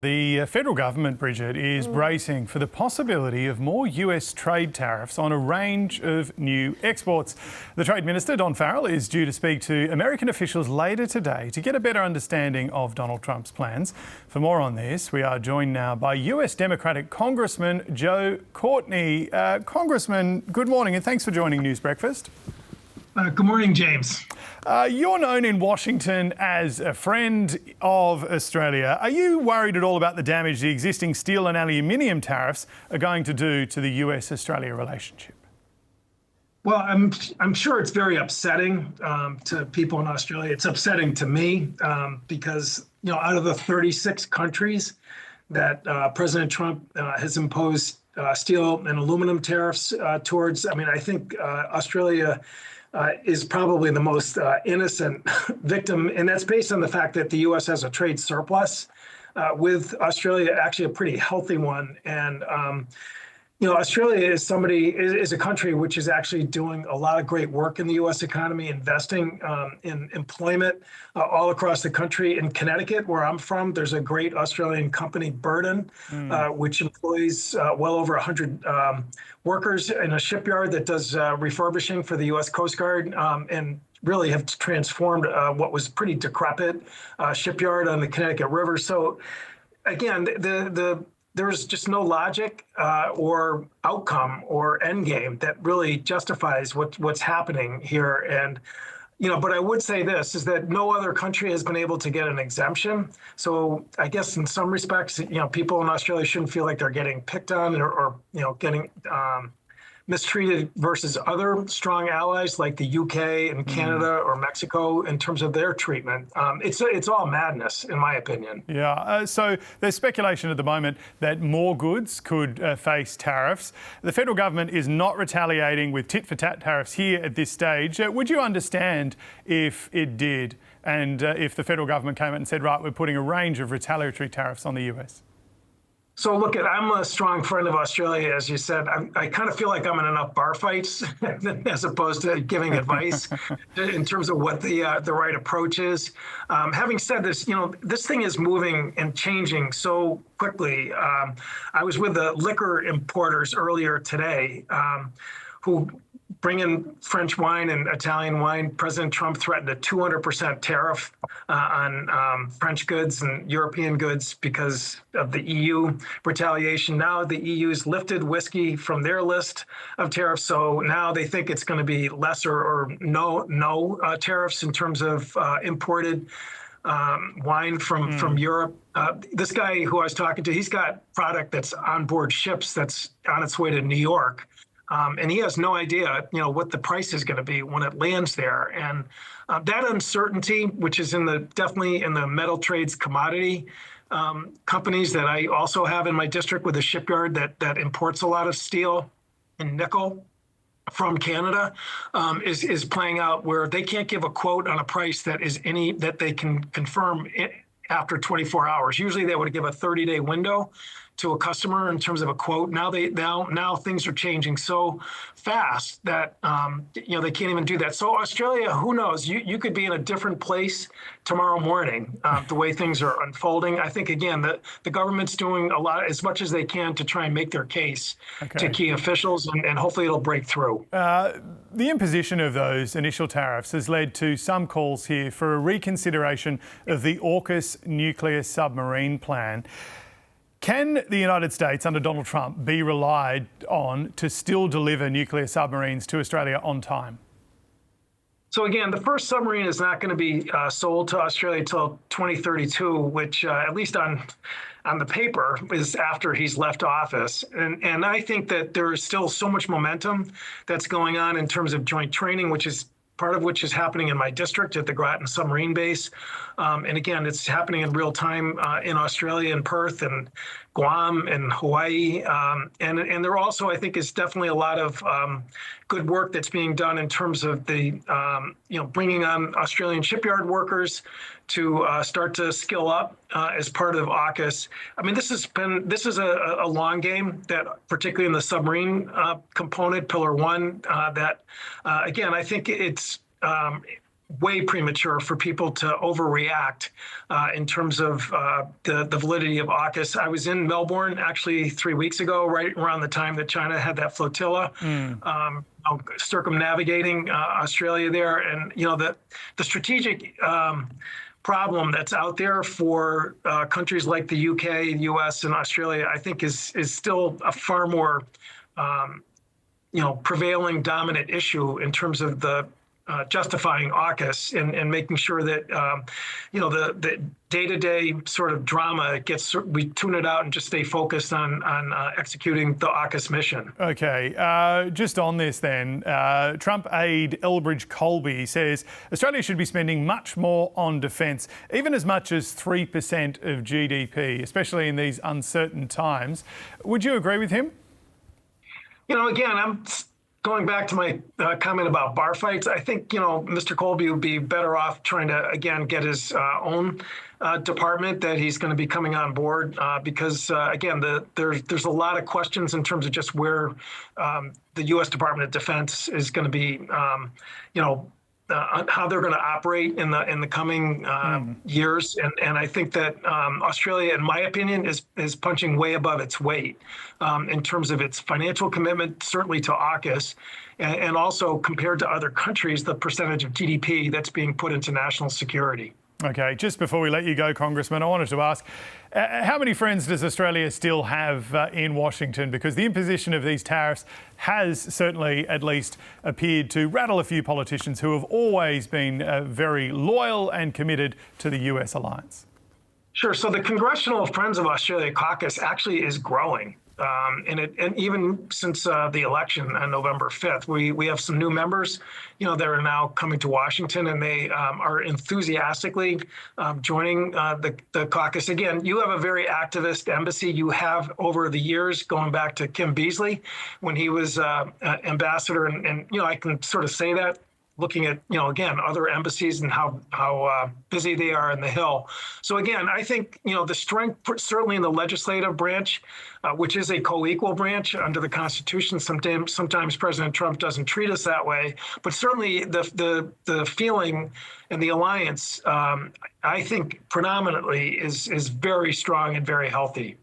The federal government, Bridget, is bracing for the possibility of more US trade tariffs on a range of new exports. The Trade Minister, Don Farrell, is due to speak to American officials later today to get a better understanding of Donald Trump's plans. For more on this, we are joined now by US Democratic Congressman Joe Courtney. Congressman, good morning and thanks for joining News Breakfast. Good morning, James. You're known in Washington as a friend of Australia. Are you worried at all about the damage the existing steel and aluminium tariffs are going to do to the US-Australia relationship? Well, I'm sure it's very upsetting to people in Australia. It's upsetting to me because, out of the 36 countries that President Trump has imposed steel and aluminum tariffs towards, I think Australia is probably the most innocent victim. And that's based on the fact that the U.S. has a trade surplus with Australia, actually a pretty healthy one. And, Australia is a country which is actually doing a lot of great work in the U.S. economy, investing in employment all across the country. In Connecticut, where I'm from, there's a great Australian company, Burden, which employs well over 100 workers in a shipyard that does refurbishing for the U.S. Coast Guard and really have transformed what was pretty decrepit shipyard on the Connecticut River. So again, there's just no logic or outcome or end game that really justifies what's happening here. And, but I would say this is that no other country has been able to get an exemption. So I guess in some respects, people in Australia shouldn't feel like they're getting picked on or getting mistreated versus other strong allies like the UK and Canada or Mexico in terms of their treatment. It's all madness, in my opinion. Yeah, so there's speculation at the moment that more goods could face tariffs. The federal government is not retaliating with tit-for-tat tariffs here at this stage. Would you understand if it did and if the federal government came out and said, right, we're putting a range of retaliatory tariffs on the US? So look, I'm a strong friend of Australia, as you said. I kind of feel like I'm in enough bar fights as opposed to giving advice in terms of what the right approach is. Having said this, this thing is moving and changing so quickly. I was with the liquor importers earlier today who bring in French wine and Italian wine. President Trump threatened a 200% tariff on French goods and European goods because of the EU retaliation. Now the EU's lifted whiskey from their list of tariffs, so now they think it's going to be lesser or no tariffs in terms of imported wine from Europe. This guy who I was talking to, he's got product that's on board ships that's on its way to New York. And he has no idea, what the price is going to be when it lands there. And that uncertainty, which is definitely in the metal trades commodity companies that I also have in my district with a shipyard that imports a lot of steel and nickel from Canada, is playing out where they can't give a quote on a price that they can confirm after 24 hours. Usually they would give a 30-day window to a customer in terms of a quote. Now things are changing so fast that they can't even do that. So Australia, who knows? You could be in a different place tomorrow morning. The way things are unfolding, I think again the government's doing as much as they can to try and make their case to key officials, and hopefully it'll break through. The imposition of those initial tariffs has led to some calls here for a reconsideration of the AUKUS nuclear submarine plan. Can the United States under Donald Trump be relied on to still deliver nuclear submarines to Australia on time? So again, the first submarine is not going to be sold to Australia until 2032, which at least on the paper is after he's left office. And I think that there is still so much momentum that's going on in terms of joint training, part of which is happening in my district at the Groton submarine base. And again, it's happening in real time in Australia, in Perth and Guam and Hawaii. And there also, I think, is definitely a lot of good work that's being done in terms of the, bringing on Australian shipyard workers to start to skill up as part of AUKUS. This is a long game that, particularly in the submarine component, Pillar 1, that again, I think it's way premature for people to overreact in terms of the validity of AUKUS. I was in Melbourne actually 3 weeks ago, right around the time that China had that flotilla. Circumnavigating Australia there, and the strategic problem that's out there for countries like the UK, the US, and Australia, I think is still a far more prevailing dominant issue in terms of the justifying AUKUS and making sure that the day-to-day sort of drama we tune it out and just stay focused on executing the AUKUS mission. Okay, just on this then, Trump aide Elbridge Colby says Australia should be spending much more on defence, even as much as 3% of GDP, especially in these uncertain times. Would you agree with him? Again, I'm going back to my comment about bar fights. I think, Mr. Colby would be better off trying to, again, get his own department that he's going to be coming on board because, again, there's a lot of questions in terms of just where the U.S. Department of Defense is going to be, how they're going to operate in the coming years, and I think that Australia, in my opinion, is punching way above its weight in terms of its financial commitment, certainly to AUKUS, and also compared to other countries, the percentage of GDP that's being put into national security. Okay, just before we let you go, Congressman, I wanted to ask, how many friends does Australia still have in Washington? Because the imposition of these tariffs has certainly at least appeared to rattle a few politicians who have always been very loyal and committed to the US alliance. Sure. So the Congressional Friends of Australia caucus actually is growing. And even since the election on November 5th, we have some new members, that are now coming to Washington, and they are enthusiastically joining the caucus. Again, you have a very activist embassy. You have over the years, going back to Kim Beazley, when he was ambassador, and I can sort of say that, looking at, again, other embassies and how busy they are in the Hill. So again, I think, the strength, certainly in the legislative branch, which is a co-equal branch under the Constitution. Sometimes President Trump doesn't treat us that way, but certainly the feeling and the alliance, I think predominantly is very strong and very healthy.